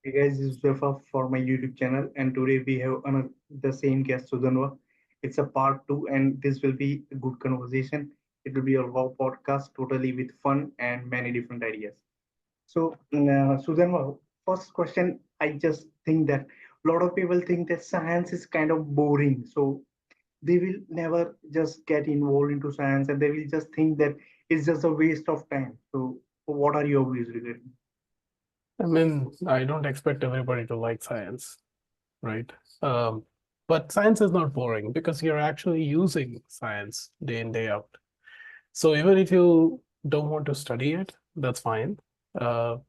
Hey guys, this is Huzaifa for my YouTube channel, and today we have the same guest, Sudhanva. It's a part two, and this will be a good conversation. It will be a raw podcast, totally with fun and many different ideas. So, Sudhanva, first question, I just think that a lot of people think that science is kind of boring, so they will never just get involved into science, and they will just think that it's just a waste of time. So, what are your views regarding? I mean, I don't expect everybody to like science, right? Um, but science is not boring because you're actually using science day in, day out. So even if you don't want to study it, that's fine.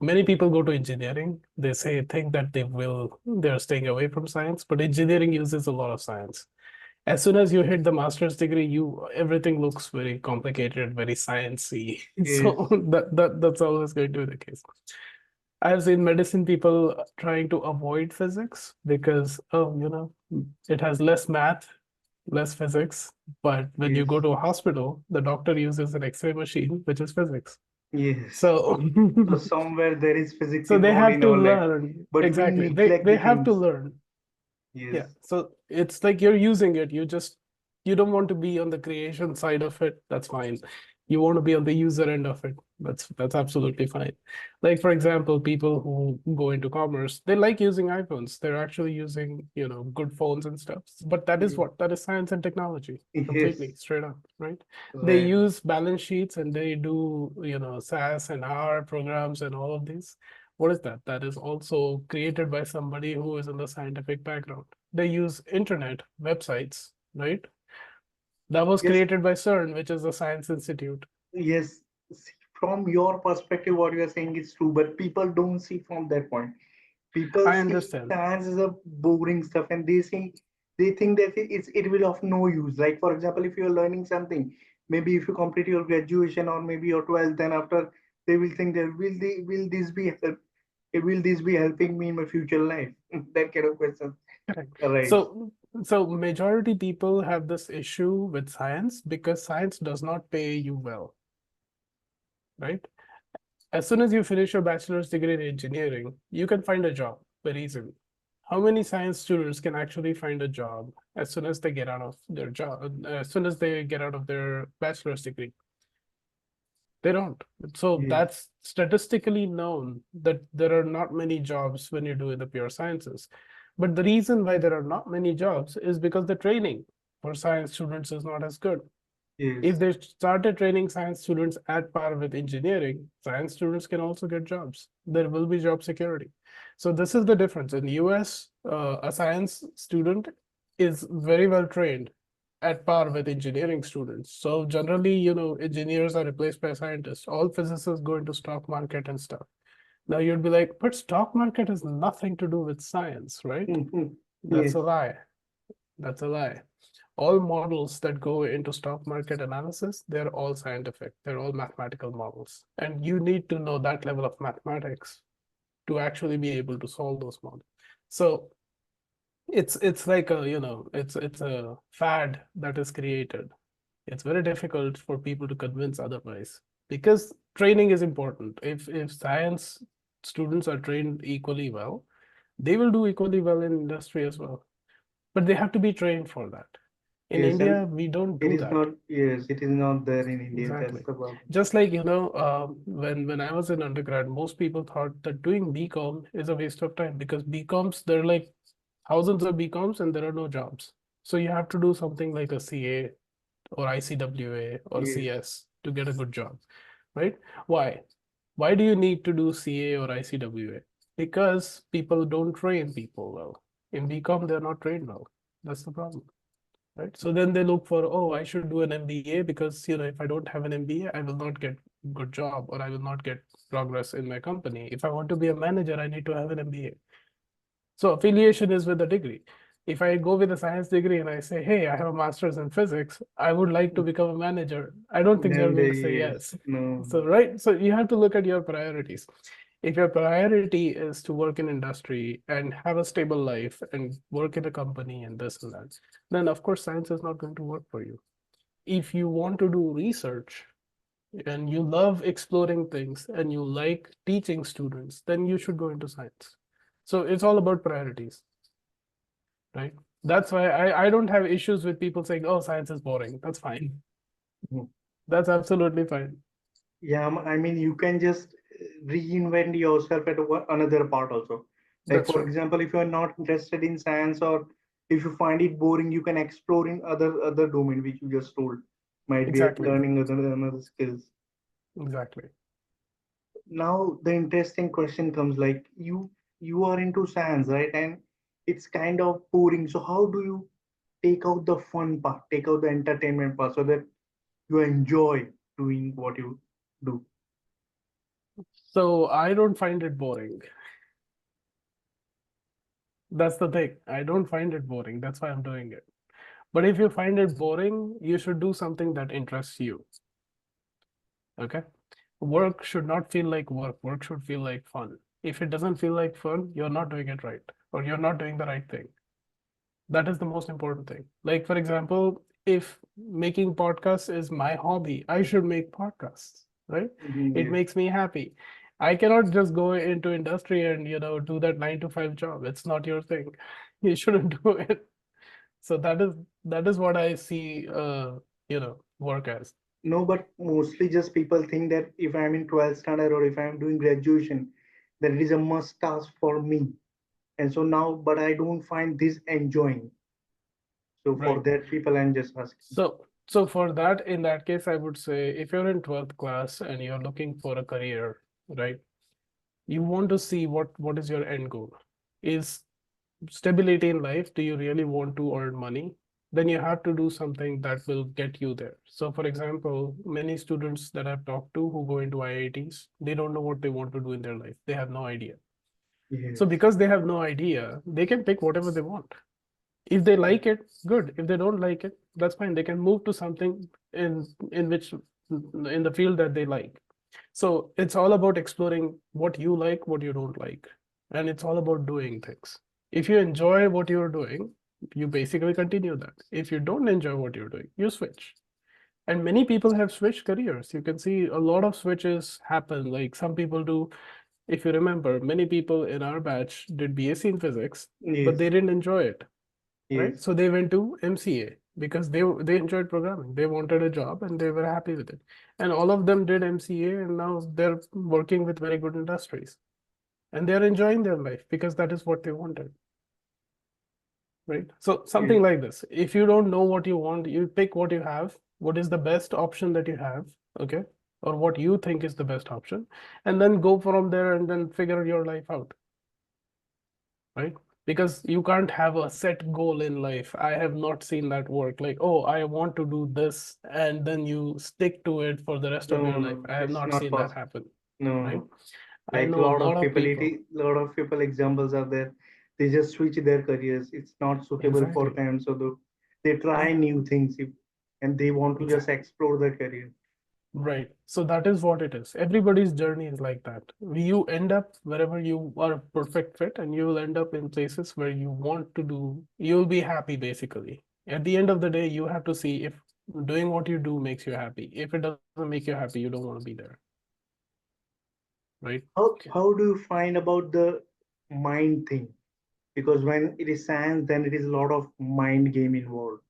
Many people go to engineering. They think that they're staying away from science, but engineering uses a lot of science. As soon as you hit the master's degree, everything looks very complicated, very sciencey. Yes, So that's always going to be the case. I've seen medicine people trying to avoid physics because, it has less math, less physics. But when you yes, go to a hospital, the doctor uses an X-ray machine, which is physics. yes. So, So somewhere there is physics so they involved have in to our life, learn. but we Exactly. neglect They the have to things. learn. Yes, Yeah. So it's like you're using it. You don't want to be on the creation side of it. That's fine. You want to be on the user end of it. That's absolutely fine. Like for example, people who go into commerce, they like using iPhones. They're actually using, good phones and stuff. But that is yes, what? That is science and technology, completely, yes, straight up, right? They right. use balance sheets and they do, SAS and R programs and all of these. What is that? That is also created by somebody who is in the scientific background. They use internet websites, right? That was Yes, created by CERN, which is the Science Institute. yes. See, from your perspective, what you are saying is true, but people don't see from that point. People I see understand. science is a boring stuff, and they think that it will of no use. Like for example, if you are learning something, maybe if you complete your graduation or maybe your 12th, then after they will think that will this be helping me in my future life? That kind of question. Correct. Right. So majority people have this issue with science because science does not pay you well, right? As soon as you finish your bachelor's degree in engineering, you can find a job very easily. How many science students can actually find a job as soon as they get out of their job, as soon as they get out of their bachelor's degree? They don't. So Yes. that's statistically known that there are not many jobs when you do the pure sciences. But the reason why there are not many jobs is because the training for science students is not as good. If Yes. they started training science students at par with engineering, science students can also get jobs. There will be job security. So this is the difference. In the US, a science student is very well trained at par with engineering students. So generally, engineers are replaced by scientists. All physicists go into stock market and stuff. Now you'd be like, but stock market has nothing to do with science, right? That's Yes. a lie. That's a lie. All models that go into stock market analysis, they're all scientific. They're all mathematical models. And you need to know that level of mathematics to actually be able to solve those models. So it's like it's a fad that is created. It's very difficult for people to convince otherwise because training is important. If science students are trained equally well, they will do equally well in industry as well. But they have to be trained for that. In Yes. And India, we don't it do is that. not. Yes, it is not there in India. That's Exactly. the problem. Just like, when I was in undergrad, most people thought that doing BCom is a waste of time because BComs, there are like thousands of BComs and there are no jobs. So you have to do something like a CA or ICWA or Yes. CS to get a good job, right? Why? Why do you need to do CA or ICWA? Because people don't train people well. In BCom, they're not trained well. That's the problem. Right? So then they look for, oh, I should do an MBA because, if I don't have an MBA, I will not get good job or I will not get progress in my company. If I want to be a manager, I need to have an MBA. So affiliation is with a degree. If I go with a science degree and I say, hey, I have a master's in physics, I would like to become a manager, I don't think they're Then going they to say yes. yes. No. So, right. So you have to look at your priorities. If your priority is to work in industry and have a stable life and work in a company and this and that, then of course science is not going to work for you. If you want to do research and you love exploring things and you like teaching students, then you should go into science. So it's all about priorities, right? That's why I don't have issues with people saying, oh, science is boring. That's fine. Mhm. That's absolutely fine. Yeah, I mean, you can just reinvent yourself at another part also. Like, That's for true. example, if you're not interested in science or if you find it boring, you can explore in other domain, which you just told. Might be Exactly. learning another skills. Exactly. Now, the interesting question comes like you are into science, right? And it's kind of boring. So how do you take out the fun part, take out the entertainment part, so that you enjoy doing what you do? So I don't find it boring. That's the thing. I don't find it boring. That's why I'm doing it. But if you find it boring, you should do something that interests you. Okay? Work should not feel like work. Work should feel like fun. If it doesn't feel like fun, you're not doing it right, or you're not doing the right thing. That is the most important thing. Like, for example, if making podcasts is my hobby, I should make podcasts, right? Mhm, It yes. makes me happy. I cannot just go into industry and, do that 9 to 5 job. It's not your thing. You shouldn't do it. So that is what I see work as. No, but mostly just people think that if I'm in 12th standard or if I'm doing graduation, that it is a must task for me. And so now, but I don't find this enjoying. So for Right. that, people I'm just asking. So for that, in that case, I would say if you're in 12th class and you're looking for a career, right? You want to see what is your end goal. Is stability in life, do you really want to earn money? Then you have to do something that will get you there. So for example, many students that I've talked to who go into IITs, they don't know what they want to do in their life. They have no idea. So Yes. because they have no idea, they can pick whatever they want. If they like it, good. If they don't like it, that's fine. They can move to something in which in the field that they like. So it's all about exploring what you like, what you don't like, and it's all about doing things. If you enjoy what you're doing, you basically continue that. If you don't enjoy what you're doing, you switch. And many people have switched careers. You can see a lot of switches happen. Like some people do, if you remember, many people in our batch did BSc in physics, but Yes. they didn't enjoy it, right? Yes. So they went to MCA because they enjoyed programming. They wanted a job and they were happy with it. And all of them did MCA and now they're working with very good industries and they're enjoying their life because that is what they wanted, right? So Yes. something like this. If you don't know what you want, you pick what you have, what is the best option that you have, okay? Or what you think is the best option, and then go from there and then figure your life out, right? Because you can't have a set goal in life. I have not seen that work. Like, oh, I want to do this, and then you stick to it for the rest of No, your life. no, I have it's not not seen that possible. happen, No, right? no. I Like know a lot of people. lot of people examples are there. They just switch their careers. It's not suitable for Exactly. them. So they try Yeah, new things and they want to just exactly. explore their career. Right. So that is what it is. Everybody's journey is like that. You end up wherever you are a perfect fit, and you will end up in places where you want to do, you'll be happy basically. At the end of the day, you have to see if doing what you do makes you happy. If it doesn't make you happy, you don't want to be there, right? How do you find about the mind thing? Because when it is science, then it is a lot of mind game involved.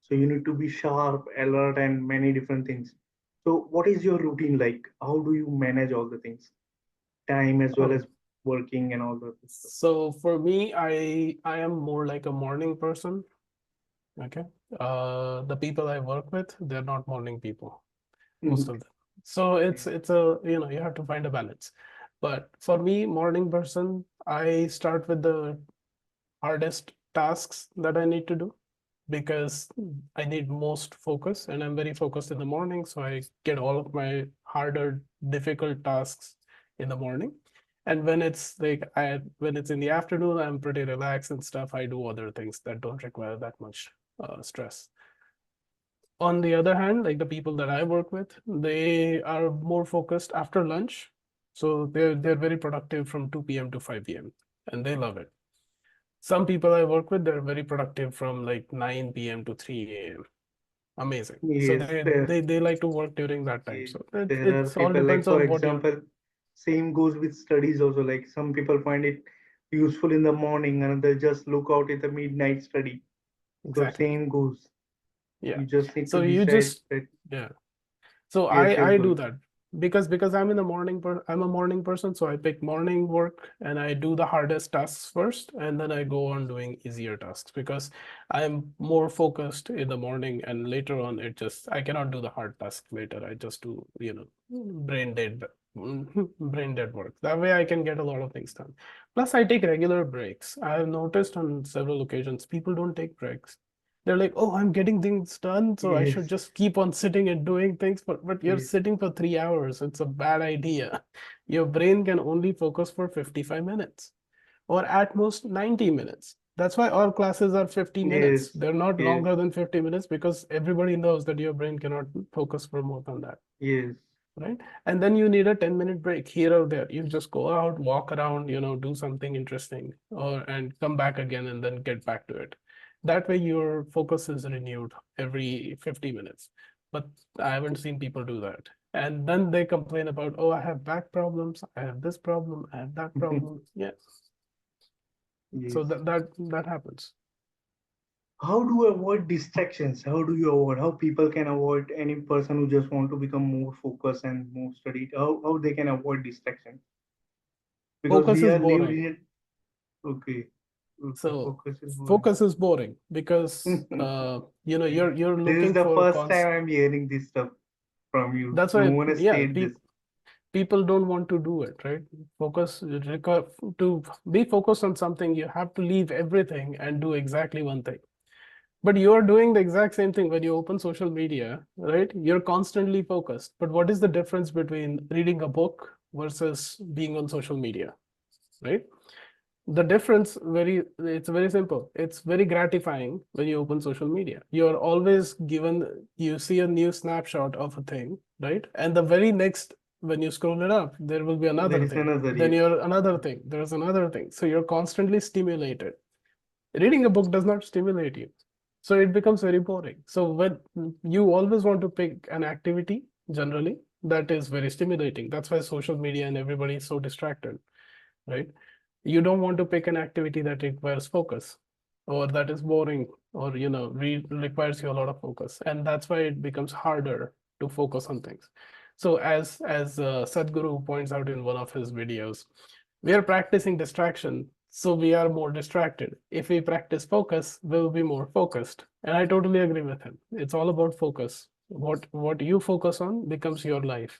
So you need to be sharp, alert, and many different things. So what is your routine like? How do you manage all the things? Time as well Oh, as working and all that stuff. so for me, I am more like a morning person. Okay. The people I work with, they're not morning people, most Mhm. of them. So it's a, you have to find a balance. But for me, morning person, I start with the hardest tasks that I need to do because I need most focus and I'm very focused in the morning. So I get all of my harder, difficult tasks in the morning. And when it's in the afternoon, I'm pretty relaxed and stuff. I do other things that don't require that much stress. On the other hand, like the people that I work with, they are more focused after lunch. So they're very productive from 2 p.m. to 5 p.m. and they love it. Some people I work with, they're very productive from like 9 p.m. to 3 a.m. Amazing. So Yes, they like to work during that time. yes, So it there are it's all people like, depends for on what you're. example, same goes with studies also. Like some people find it useful in the morning, another just look out at the midnight study. So Exactly. same goes. Yeah. You just need to So you decide just, that. yeah. So Yes, yes, I go do ahead. that because I'm a morning person, so I pick morning work and I do the hardest tasks first, and then I go on doing easier tasks because I'm more focused in the morning, and later on it just I cannot do the hard tasks later. I just do, brain dead brain dead work. That way I can get a lot of things done. Plus I take regular breaks. I have noticed on several occasions people don't take breaks. They're like, oh, I'm getting things done, so I should Yes, just keep on sitting and doing things. But you're yes, sitting for 3 hours. It's a bad idea. Your brain can only focus for 55 minutes or at most 90 minutes. That's why all classes are 50 minutes. yes, They're not yes, longer than 50 minutes because everybody knows that your brain cannot focus for more than that, yes. right? And then you need a 10-minute break here or there. You just go out, walk around, do something interesting, or and come back again and then get back to it. That way your focus is renewed every 50 minutes. But I haven't seen people do that. And then they complain about, oh, I have back problems, I have this problem, I have that problem. Yeah. So Yes. that happens. How do you avoid distractions? How do you avoid? How people can avoid any person who just want to become more focused and more studied? How they can avoid distractions? Because Focus we is are lived boring. in it. Okay, okay. So Focus is boring. focus is boring because Yes. you're This is looking the for first cons. time I'm hearing this stuff from you. That's No why, one has yeah, said this. people don't want to do it, right? Focus to be focused on something, you have to leave everything and do exactly one thing. But you're doing the exact same thing when you open social media, right? You're constantly focused. But what is the difference between reading a book versus being on social media, right? The difference it's very simple. It's very gratifying when you open social media. You're always given, you see a new snapshot of a thing, right? And the very next, when you scroll it up, there will be There another is thing, another, then yes. you're another thing, there's another thing, so you're constantly stimulated. Reading a book does not stimulate you, so it becomes very boring. So when you always want to pick an activity generally that is very stimulating, that's why social media and everybody is so distracted, right? You don't want to pick an activity that requires focus or that is boring or requires you a lot of focus, and that's why it becomes harder to focus on things. So as Sadhguru points out in one of his videos, we are practicing distraction, so we are more distracted. If we practice focus, we'll be more focused, and I totally agree with him. It's all about focus. What you focus on becomes your life.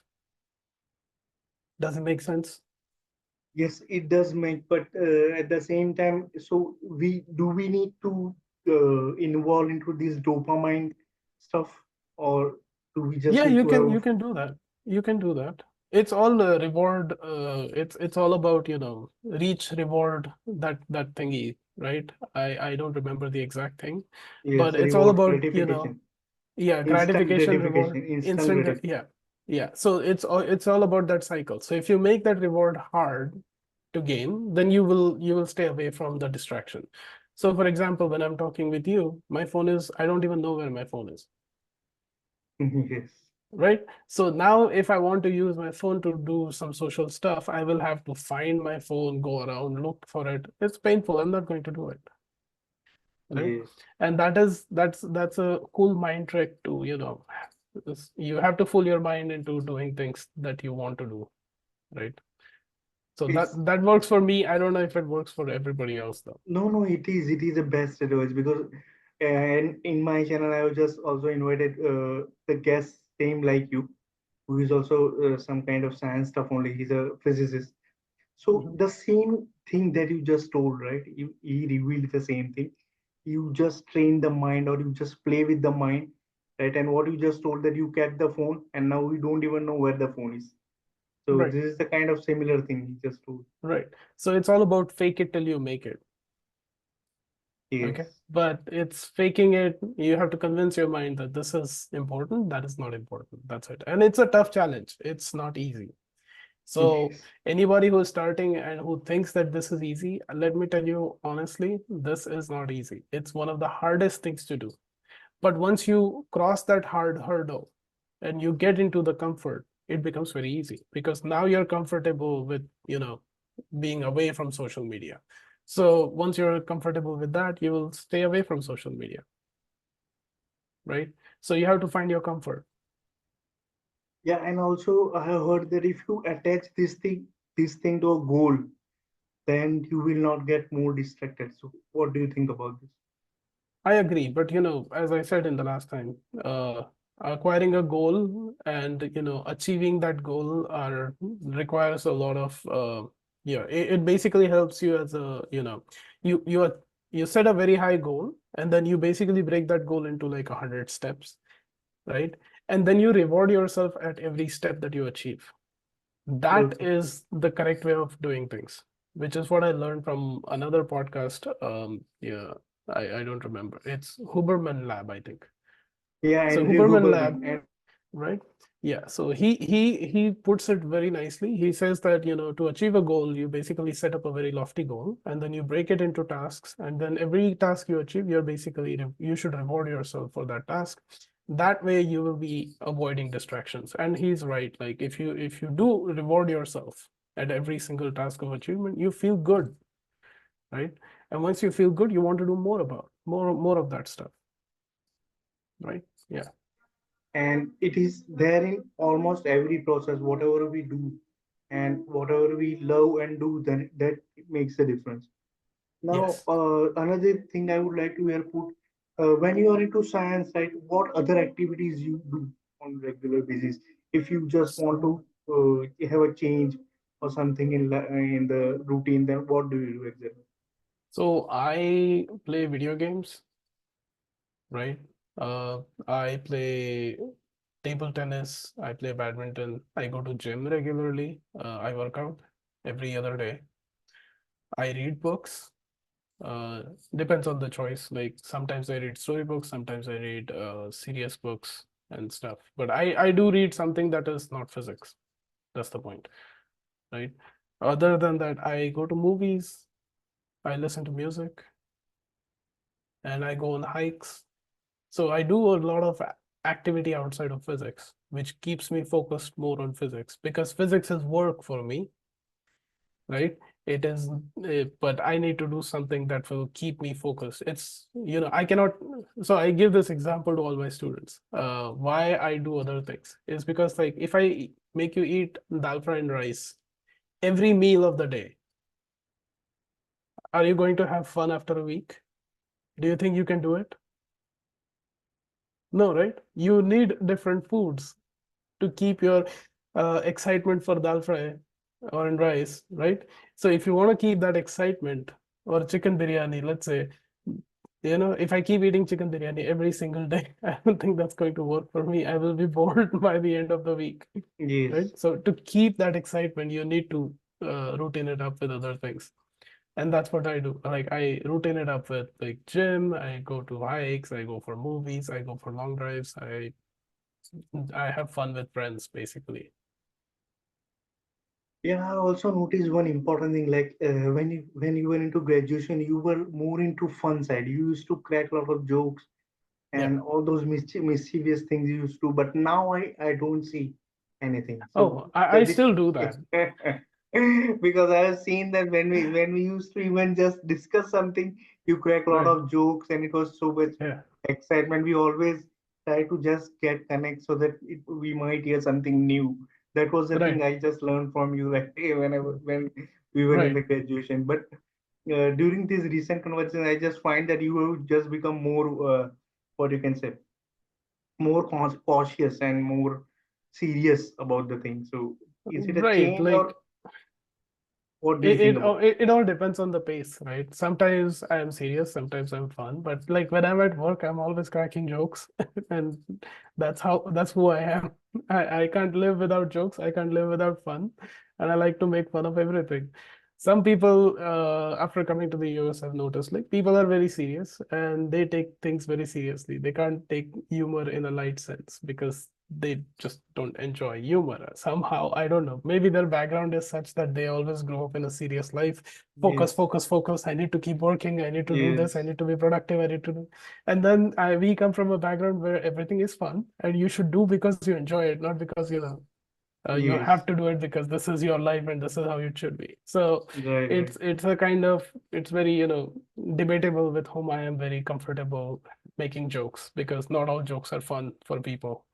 Does it make sense? Yes, it does make, but at the same time, so we need to involve into this dopamine stuff, or do we just Yeah, need you to can have? you can do that. You can do that. It's all reward. It's all about reach reward that thingy, right? I don't remember the exact thing, Yes, but it's all reward about gratification, yeah, instant gratification, reward, gratification, instant instant gratification. yeah, yeah. So it's all about that cycle. So if you make that reward hard to gain, then you will stay away from the distraction. So for example, when I'm talking with you, my phone is I don't even know where my phone is, Yes, right? So now if I want to use my phone to do some social stuff, I will have to find my phone, go around, look for it. It's painful. I'm not going to do it, right? yes, And that's a cool mind trick to, you have to fool your mind into doing things that you want to do, right? So that it's that works for me. I don't know if it works for everybody else though. no, no, it is the best advice because and in my channel I have just also invited the guest same like you, who is also some kind of science stuff only. He's a physicist. So Mhm. the same thing that you just told, right? He revealed the same thing. You just train the mind or you just play with the mind, right? And what you just told that you kept the phone and now you don't even know where the phone is. So Right, this is the kind of similar thing he just told. right. So it's all about fake it till you make it. Okay. Yes, But it's faking it. You have to convince your mind that this is important, that is not important. That's it. And it's a tough challenge. It's not easy. So yes, anybody who is starting and who thinks that this is easy, let me tell you honestly, this is not easy. It's one of the hardest things to do. But once you cross that hard hurdle and you get into the comfort, it becomes very easy because now you're comfortable with, being away from social media. So once you're comfortable with that, you will stay away from social media, right? So you have to find your comfort. Yeah, and also I have heard that if you attach this thing to a goal, then you will not get more distracted. So what do you think about this? I agree, but as I said in the last time, uh, acquiring a goal and achieving that goal are requires a lot of yeah. It basically helps you as a you you are you set a very high goal and then you basically break that goal into like 100 steps, right? And then you reward yourself at every step that you achieve. That Okay. is the correct way of doing things, which is what I learned from another podcast. Yeah, I don't remember. It's Huberman Lab, I think. Yeah, So Andrew Huberman Huberman. Lab, And right? Yeah, so he puts it very nicely. He says that, to achieve a goal, you basically set up a very lofty goal and then you break it into tasks. And then every task you achieve, you should reward yourself for that task. That way you will be avoiding distractions. And he's right. Like if you do reward yourself at every single task of achievement, you feel good, right? And once you feel good, you want to do more of that stuff, right? Yeah. and it is there in almost every process, whatever we do and whatever we love and do, then that makes a difference. Now, Yes. another thing I would like to hear put, when you are into science, right, what other activities you do on regular basis? If you just want to have a change or something in the routine, then what do you do exactly? So I play video games, right? I play table tennis, I play badminton, I go to gym regularly, I work out every other day. I read books, uh, depends on the choice. Like sometimes I read storybooks, sometimes I read serious books and stuff. But I do read something that is not physics. That's the point, right? Other than that, I go to movies, I listen to music, and I go on hikes. So I do a lot of activity outside of physics, which keeps me focused more on physics because physics is work for me, right? It is, but I need to do something that will keep me focused. I cannot, so I give this example to all my students. Why I do other things is because, like, if I make you eat dal fry and rice every meal of the day, are you going to have fun after a week? Do you think you can do it? No, right? You need different foods to keep your excitement for dal fry or in rice, right? So if you want to keep that excitement or chicken biryani, let's say, if I keep eating chicken biryani every single day, I don't think that's going to work for me. I will be bored by the end of the week, right? Yes. So to keep that excitement, you need to routine it up with other things. And that's what I do. Like I routine it up with like gym, I go to hikes, I go for movies, I go for long drives, I have fun with friends basically. Yeah, I also noticed one important thing. Like when you were into graduation, you were more into fun side. You used to crack a lot of jokes Yeah. and all those mischievous things you used to. But now I don't see anything. So Oh, I does it? still do that. Because I have seen that when we used to even just discuss something, you crack a lot Right. of jokes, and it was so much Yeah. excitement. We always try to just get connect so that we might hear something new. That was the thing Right. I just learned from you, like when we were in Right. the graduation. But during this recent conversation, I just find that you have just become more, what you can say, more cautious and more serious about the thing. So is it a Right. change, or Like what do you it, think it about all it, it all depends on the pace, right? Sometimes I'm serious, sometimes I'm fun, but like when I'm at work, I'm always cracking jokes, and that's who I am. I can't live without jokes. I can't live without fun, and I like to make fun of everything. Some people, after coming to the US, I've noticed like people are very serious and they take things very seriously. They can't take humor in a light sense because they just don't enjoy humor somehow. I don't know, maybe their background is such that they always grow up in a serious life. it? Focus, focus, focus, I need to keep working, I need to do this, I Yes, need to be productive, I need to do. And then we come from a background where everything is fun and you should do because you enjoy it, not because You Yes. have to do it because this is your life and this is how it should be. So Right. Right. it's a kind of, it's very, debatable with whom I am very comfortable making jokes, because not all jokes are fun for people.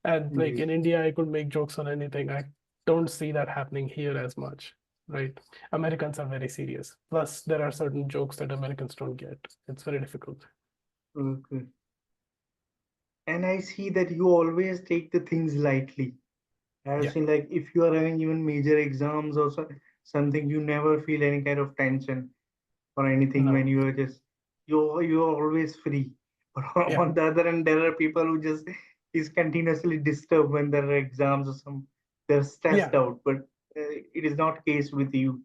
And like Yes. in India, I could make jokes on anything. I don't see that happening here as much, right? Americans are very serious. Plus, there are certain jokes that Americans don't get. It's very difficult. Okay. And I see that you always take the things lightly. I've Yeah. seen like if you are having even major exams or something, you never feel any kind of tension or anything when No. you are just you're always free. But Yeah. on the other end, there are people who just is continuously disturbed when there are exams or some they're stressed Yeah. out. But it is not case with you.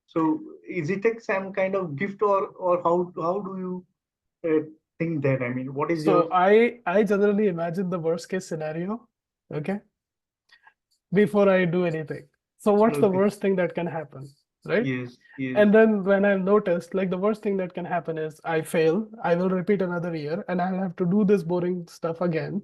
So is it like some kind of gift or how do you uh, think that? I mean, what is your So I generally imagine the worst case scenario, okay, before I do anything. So what's the okay? worst thing that can happen, right? Yes, yes, And then when I've noticed, like the worst thing that can happen is I fail, I will repeat another year, and I'll have to do this boring stuff again,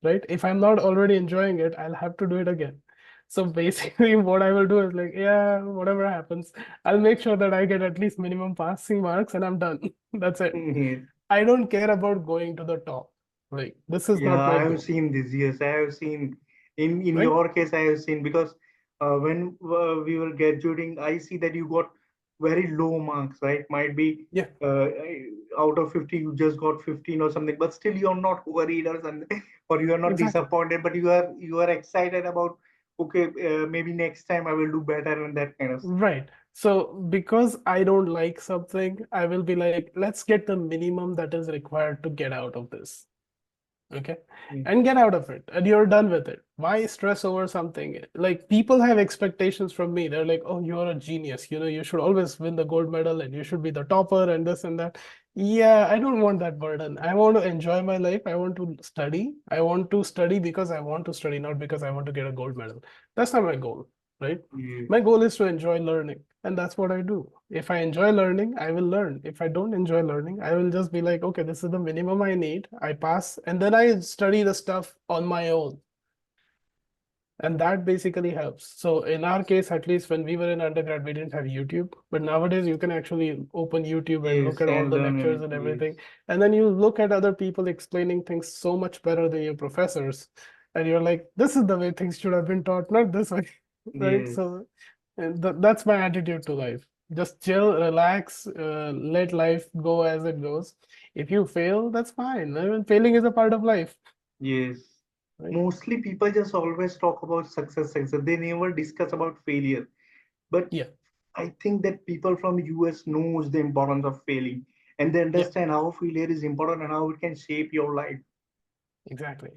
right? If I'm not already enjoying it, I'll have to do it again. So basically, what I will do is like, yeah, whatever happens, I'll make sure that I get at least minimum passing marks and I'm done. That's it. yes. I don't care about going to the top. Like, this is Yeah, not my I have goal, seen this. Yes, I have seen. In right? your case, I have seen because when we were graduating, I see that you got very low marks, right? Might be Yeah, out of 50, you just got 15 or something, but still you're not worried or something, or you are not exactly. disappointed, but you are excited about okay, maybe next time I will do better and that kind of stuff. Right. So because I don't like something, I will be like, let's get the minimum that is required to get out of this. Okay, Yeah. and get out of it, and you're done with it. Why stress over something? Like, people have expectations from me. They're like, oh, you're a genius, you should always win the gold medal and you should be the topper and this and that. Yeah, I don't want that burden. I want to enjoy my life. I want to study. I want to study because I want to study, not because I want to get a gold medal. That's not my goal, right? Yes, My goal is to enjoy learning, and that's what I do. If I enjoy learning, I will learn. If I don't enjoy learning, I will just be like, okay, this is the minimum I need. I pass, and then I study the stuff on my own. And that basically helps. So in our case, at least when we were in undergrad, we didn't have YouTube. But nowadays you can actually open YouTube and look yes, at all and the learn lectures and anything. everything. Yes, And then you look at other people explaining things so much better than your professors. And you're like, this is the way things should have been taught, not this way. Right? yes, So and that's my attitude to life. Just chill, relax, let life go as it goes. If you fail, that's fine. I mean, failing is a part of life, yes. right? Mostly people just always talk about success. They never discuss about failure. But Yeah, I think that people from US knows the importance of failing and they yeah, understand how failure is important and how it can shape your life. exactly.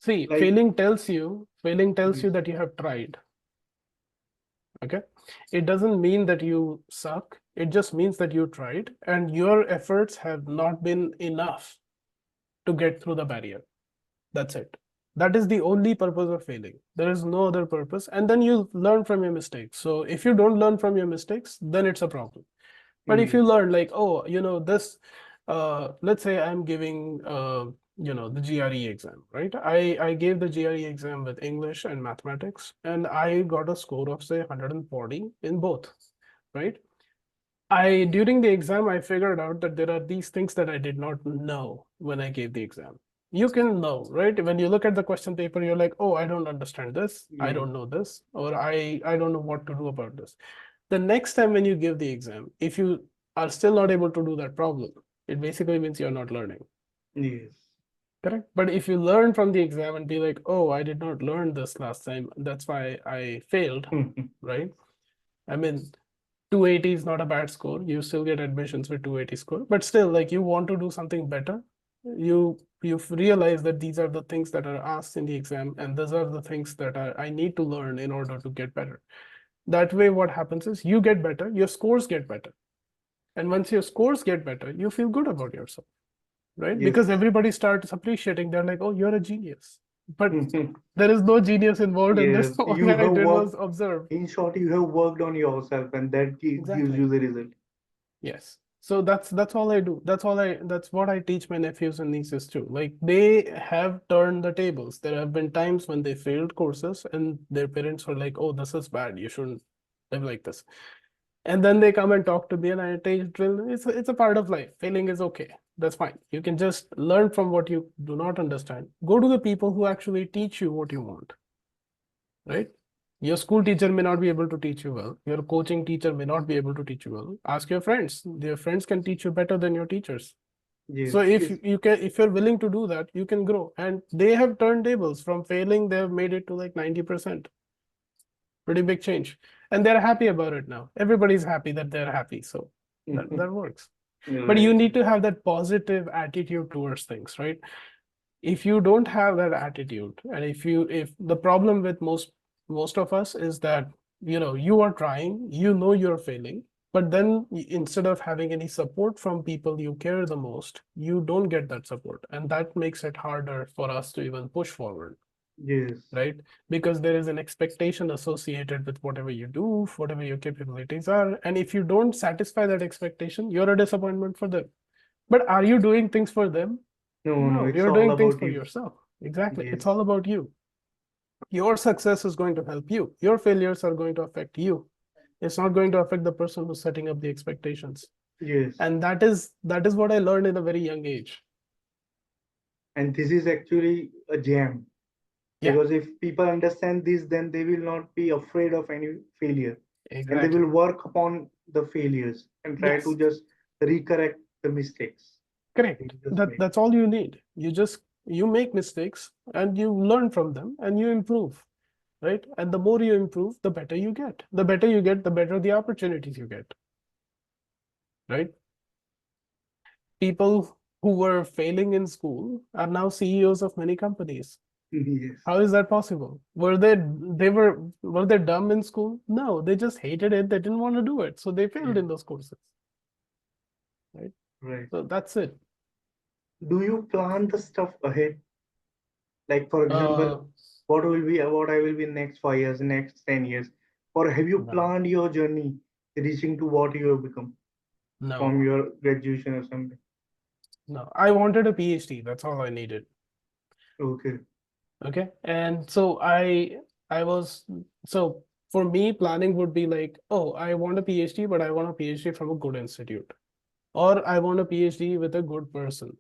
See, Like failing tells yes, you that you have tried. Okay. It doesn't mean that you suck. It just means that you tried and your efforts have not been enough to get through the barrier. That's it. That is the only purpose of failing. There is no other purpose. And then you learn from your mistakes. So if you don't learn from your mistakes, then it's a problem. But if you yes, learn like, oh, this, let's say I'm giving, the GRE exam, right? I gave the GRE exam with English and mathematics, and I got a score of say 140 in both, right? During the exam, I figured out that there are these things that I did not know when I gave the exam. You can know, right? When you look at the question paper, you're like, oh, I don't understand this. I yes, don't know this, or I don't know what to do about this. The next time when you give the exam, if you are still not able to do that problem, it basically means you're not learning. yes, Correct. But if you learn from the exam and be like, oh, I did not learn this last time, that's why I failed, right? I mean, 280 is not a bad score. You still get admissions with 280 score, but still, like, you want to do something better. You realize that these are the things that are asked in the exam, and these are the things that I need to learn in order to get better. That way, what happens is you get better, your scores get better. And once your scores get better, you feel good about yourself, right? Because yes, everybody starts appreciating, they're like, oh, you're a genius. But there is no genius involved in this. yes. All You I have did was worked. observe. In short, you have worked on yourself, and that gives Exactly. you the result. Yes. So that's all I do. That's what I teach my nephews and nieces too. Like they have turned the tables. There have been times when they failed courses and their parents were like, "Oh, this is bad. You shouldn't live like this." And then they come and talk to me and I teach drill. It's a part of life. Failing is okay. That's fine. You can just learn from what you do not understand. Go to the people who actually teach you what you want, right? Your school teacher may not be able to teach you well. Your coaching teacher may not be able to teach you well. Ask your friends. Your friends can teach you better than your teachers. So Yes. if you can, if you're willing to do that, you can grow. And they have turned tables from failing. They have made it to like 90%. Pretty big change. And they're happy about it now. Everybody's happy that they're happy. So that works. But you Right. need to have that positive attitude towards things, right? If you don't have that attitude, and if the problem with most of us is that you are trying, you're failing, but then instead of having any support from people you care the most, you don't get that support, and that makes it harder for us to even push forward, Yes. right? Because there is an expectation associated with whatever you do, whatever your capabilities are, and if you don't satisfy that expectation, you're a disappointment for them. But are you doing things for them? No, no, No, it's you're all doing things about for you. yourself. Exactly. It's Yes. all about you. Your success is going to help you. Your failures are going to affect you. It's not going to affect the person who's setting up the expectations. Yes. And that is what I learned in a very young age. And this is actually a gem Yeah, because if people understand this, then they will not be afraid of any failure and they will exactly. work upon the failures and try to Yes, just recorrect the mistakes they correct. just That made. that's all you need. You make mistakes and you learn from them and you improve, right? And the more you improve, the better you get. The better you get, the better the opportunities you get, right? People who were failing in school are now CEOs of many companies. Yes. How is that possible? Were they dumb in school? No, they just hated it. They didn't want to do it. So they failed Yeah. in those courses, right? Right. So that's it. Do you plan the stuff ahead? Like, for example, Uh, what I will be next 5 years, next 10 years, or have you no, planned your journey reaching to what you have become from no, your graduation or something? no. I wanted a PhD. That's all I needed. Okay. Okay. And so I was so for me, planning would be like, oh, I want a PhD, but I want a PhD from a good institute. Or I want a PhD with a good person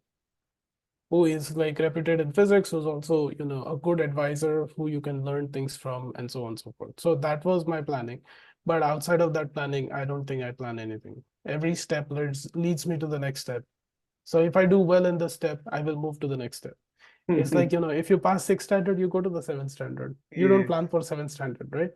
who is like reputed in physics, who's also, a good advisor who you can learn things from, and so on and so forth. So that was my planning. But outside of that planning, I don't think I plan anything. Every step leads me to the next step. So if I do well in this step, I will move to the next step. It's like, if you pass sixth standard, you go to the seventh standard. You don't Yes. plan for seventh standard, right?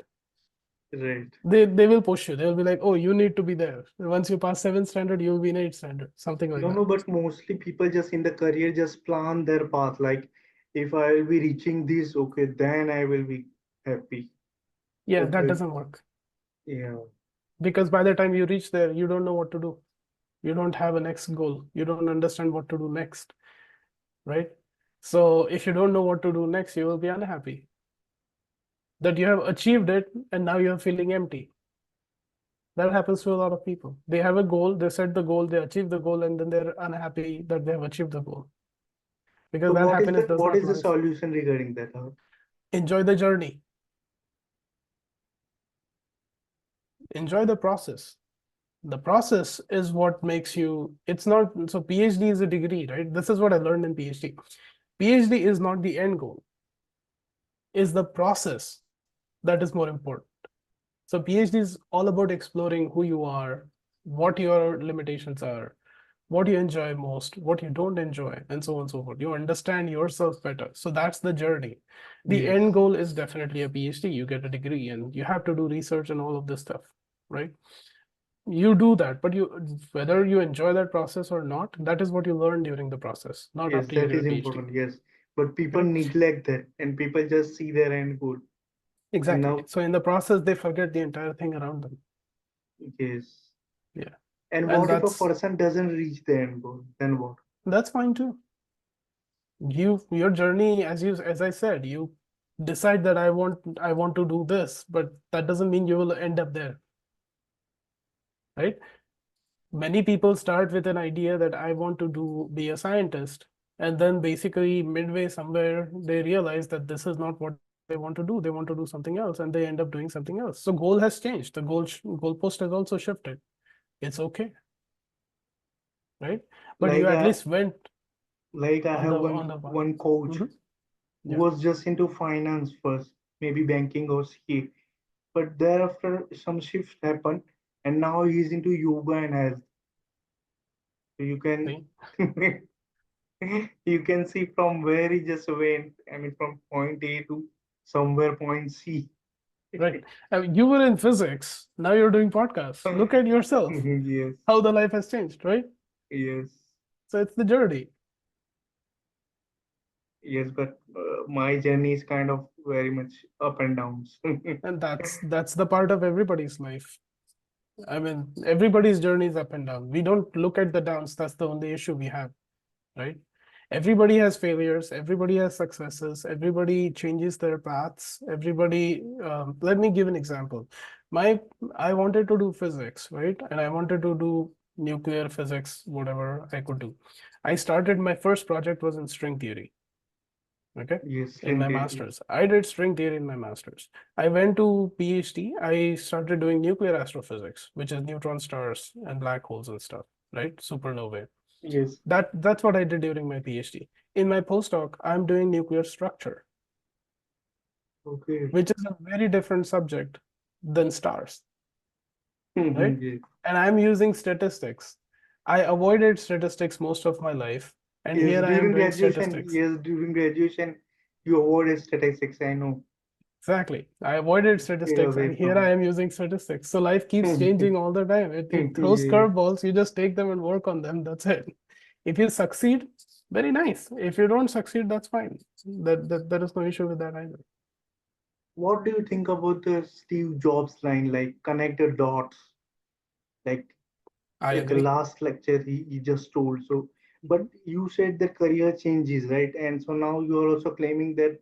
Right. They will push you. They'll be like, oh, you need to be there. Once you pass seventh standard, you'll be in eighth standard, something like No, that. no, but mostly people just in the career just plan their path. Like, if I will be reaching this, okay, then I will be happy. Yeah, that Okay. doesn't work. Yeah. Because by the time you reach there, you don't know what to do. You don't have a next goal. You don't understand what to do next, right? So if you don't know what to do next, you will be unhappy that you have achieved it and now you're feeling empty. That happens to a lot of people. They have a goal, they set the goal, they achieve the goal, and then they're unhappy that they have achieved the goal So because that happiness does what not is the last. solution regarding that? Enjoy the journey, enjoy the process. The process is what makes you, it's not, so PhD is a degree, right? This is what I learned in PhD. PhD is not the end goal, is the process that is more important. So PhD is all about exploring who you are, what your limitations are, what you enjoy most, what you don't enjoy, and so on and so forth. You understand yourself better. So that's the journey. The Yes. end goal is definitely a PhD. You get a degree and you have to do research and all of this stuff, right? You do that, but whether you enjoy that process or not, that is what you learn during the process, not Yes, after you that get a is PhD. important. Yes. But people Correct? neglect that and people just see their end goal. And Exactly. now, So in the process, they forget the entire thing around them. yes. Yeah. And And what if a that's person doesn't reach the end goal? Then what? that's fine too. Your journey, as I said, you decide that I want to do this, but that doesn't mean you will end up there, right? Many people start with an idea that I want to be a scientist, and then basically midway somewhere they realize that this is not what they want to do. They want to do something else, and they end up doing something else. So goal has changed. The goalpost has also shifted. It's okay, right? But you Like at I least went like I on have the one path. one coach Mhm. who Yeah, was just into finance first, maybe banking or CA, but thereafter some shift happened, and now he's into yoga and health. So you can see? you can see from where he just went. I mean, from point A to somewhere point C. Right. You were in physics. Now you're doing podcasts. Look at yourself, Yes, how the life has changed, right? yes, So it's the journey. yes. But my journey is kind of very much up and downs. And that's the part of everybody's life. I mean, everybody's journey is up and down. We don't look at the downs. That's the only issue we have, right? Everybody has failures. Everybody has successes. Everybody changes their paths. Everybody. Let me give an example. My I wanted to do physics, right? And I wanted to do nuclear physics, whatever I could do. I started my first project was in string theory. Okay, Yes, in my Lindy. master's. I did string theory in my master's. I went to PhD. I started doing nuclear astrophysics, which is neutron stars and black holes and stuff, right? Supernovae. Yes. That's what I did during my PhD. In my postdoc, I'm doing nuclear structure, Okay. which is a very different subject than stars, right? Yes. And I'm using statistics. I avoided statistics most of my life, and Yes, here I am during doing graduation, statistics. yes, during graduation, you avoided statistics, I know. Exactly. I avoided Stay statistics, away and here from I am using statistics. So life keeps it. changing all the time. It throws Yes. curveballs. You just take them and work on them. That's it. If you succeed, very nice. If you don't succeed, that's fine. There is no issue with that either. What do you think about the Steve Jobs line, like connect the dots, like I at the agree. last lecture he just told. So, but Mhm. you said the career changes, right? And so now you are also claiming that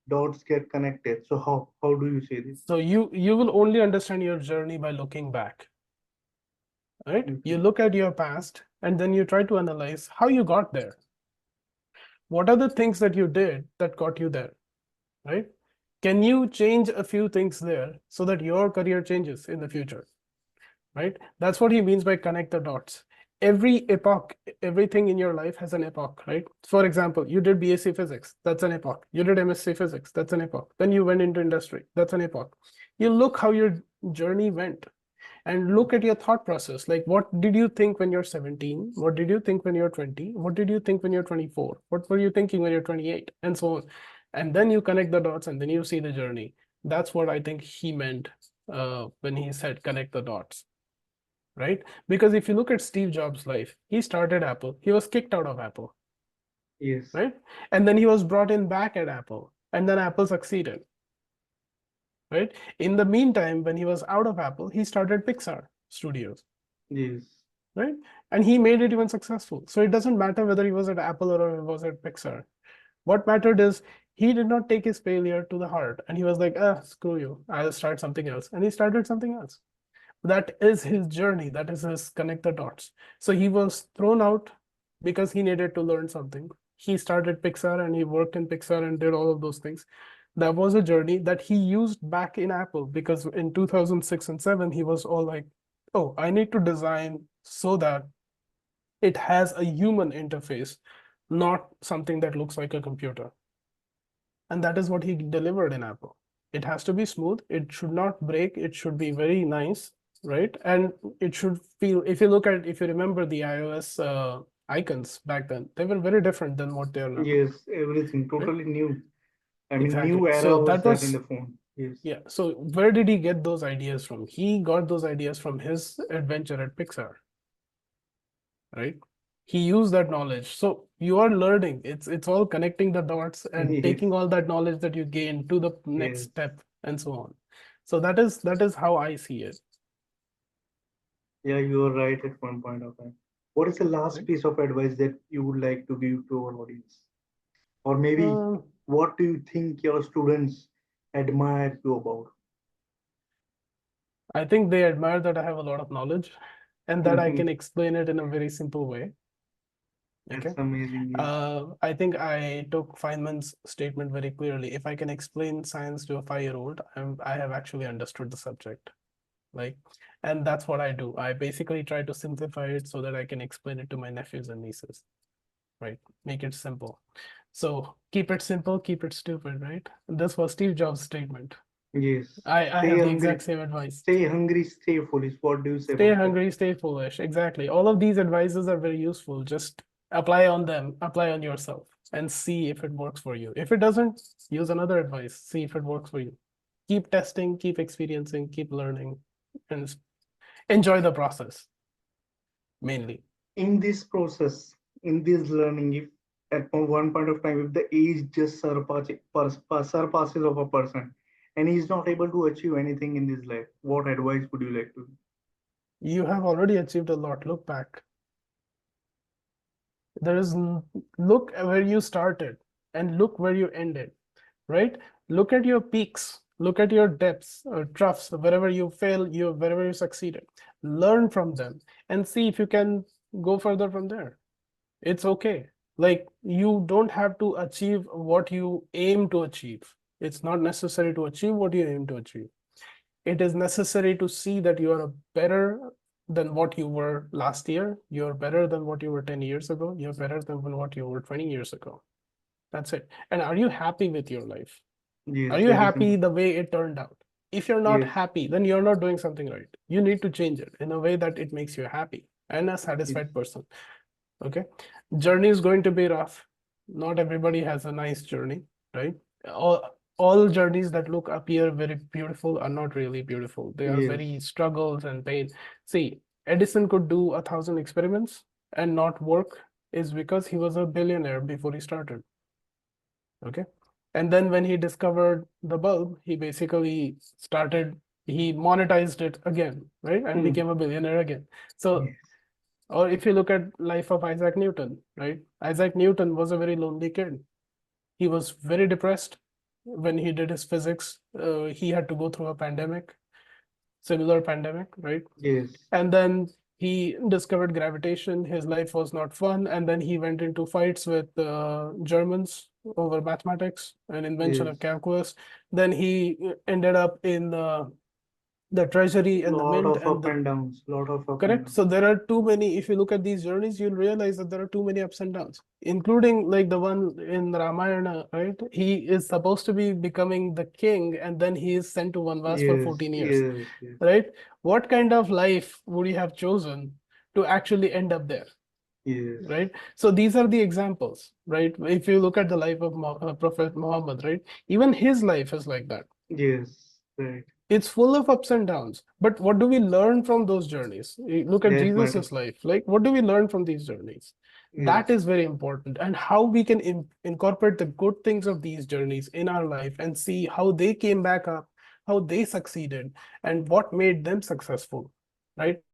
dots get connected. So how do you say this? So you will only understand your journey by looking back, right? Okay. You look at your past and then you try to analyze how you got there. What are the things that you did that got you there, right? Can you change a few things there so that your career changes in the future, right? That's what he means by connect the dots. Every epoch, everything in your life has an epoch, right? For example, you did BSc physics, that's an epoch. You did MSc physics, that's an epoch. Then you went into industry, that's an epoch. You look how your journey went and look at your thought process. Like, what did you think when you're 17? What did you think when you're 20? What did you think when you're 24? What were you thinking when you're 28? And so on. And then you connect the dots and then you see the journey. That's what I think he meant when he said connect the dots, right? Because if you look at Steve Jobs' life, he started Apple, he was kicked out of Apple, Yes. right? And then he was brought in back at Apple, and then Apple succeeded, right? In the meantime, when he was out of Apple, he started Pixar Studios, Yes. right? And he made it even successful. So it doesn't matter whether he was at Apple or he was at Pixar. What mattered is he did not take his failure to the heart, and he was like, ah, screw you, I'll start something else. And he started something else. That is his journey. That is his connect the dots. So he was thrown out because he needed to learn something. He started Pixar and he worked in Pixar and did all of those things. That was a journey that he used back in Apple because in 2006 and 7, he was all like, oh, I need to design so that it has a human interface, not something that looks like a computer. And that is what he delivered in Apple. It has to be smooth, it should not break, it should be very nice, right? And it should feel, if you remember the iOS icons back then, they were very different than what they are now, Yes. Everything right? totally new. I mean, new Exactly. era So was that there in the was, phone. Yes. yeah. So where did he get those ideas from? He got those ideas from his adventure at Pixar, right? He used that knowledge. So you are learning. It's all connecting the dots and Yes. taking all that knowledge that you gain to the next Yes. step and so on. So that is how I see it. Yeah, you are right at one point of time. What is the last Right? piece of advice that you would like to give to our audience? Or maybe Um, what do you think your students admire you about? I think they admire that I have a lot of knowledge. and that I can explain it in a very simple way. Okay. That's amazing. Yes. I think I took Feynman's statement very clearly. If I can explain science to a 5-year-old, I have actually understood the subject. Like, and that's what I do. I basically try to simplify it so that I can explain it to my nephews and nieces, right? Make it simple. So keep it simple, keep it stupid, right? This was Steve Jobs' statement. Yes. I Stay have the hungry. exact same advice. Stay hungry. Stay foolish. What do you say Stay about that? hungry, stay foolish. Exactly. All of these advices are very useful. Just apply on them, apply on yourself, and see if it works for you. If it doesn't, use another advice, see if it works for you. Keep testing, keep experiencing, keep learning, and enjoy the process mainly. In this process, in this learning, if at one point of time, if the age just surpasses of a person and he's not able to achieve anything in this life, what advice would you like to? You have already achieved a lot. Look back. There is look where you started and look where you ended, right? Look at your peaks, look at your depths or troughs, wherever you fail, wherever you succeeded. Learn from them and see if you can go further from there. It's okay. Like, you don't have to achieve what you aim to achieve. It's not necessary to achieve what you aim to achieve. It is necessary to see that you are better than what you were last year. You're better than what you were 10 years ago. You're better than what you were 20 years ago. That's it. And are you happy with your life? Are Yes, you very happy simple. the way it turned out? If you're not Yes, happy, then you're not doing something right. You need to change it in a way that it makes you happy and a yes, satisfied person. Okay. Journey is going to be rough. Not everybody has a nice journey, right? All journeys that look appear very beautiful are not really beautiful. They are yes, very struggles and pain. See, Edison could do 1,000 experiments and not work is because he was a billionaire before he started. Okay. And then when he discovered the bulb, he basically he monetized it again, right? And hmm, became a billionaire again. So, yes, or if you look at life of Isaac Newton, right? Isaac Newton was a very lonely kid. He was very depressed when he did his physics. He had to go through a pandemic, similar pandemic, right? yes, And then he discovered gravitation. His life was not fun, and then he went into fights with Germans over mathematics and invention yes. of calculus. Then he ended up in the treasury and the Lot mint of and up the and downs. Lot of up and correct. downs. So there are too many. If you look at these journeys, you'll realize that there are too many ups and downs, including like the one in Ramayana, right? He is supposed to be becoming the king, and then he is sent to Vanvas for Yes, 14 years, yes, yes, right? What kind of life would you have chosen to actually end up there, yes, right? So these are the examples, right? If you look at the life of Prophet Muhammad, right? Even his life is like that. yes. Right. It's full of ups and downs, but what do we learn from those journeys? Look at That matters. Jesus's life. Like, what do we learn from these journeys? That Yes, is very important, and how we can incorporate the good things of these journeys in our life and see how they came back up, how they succeeded, and what made them successful, right?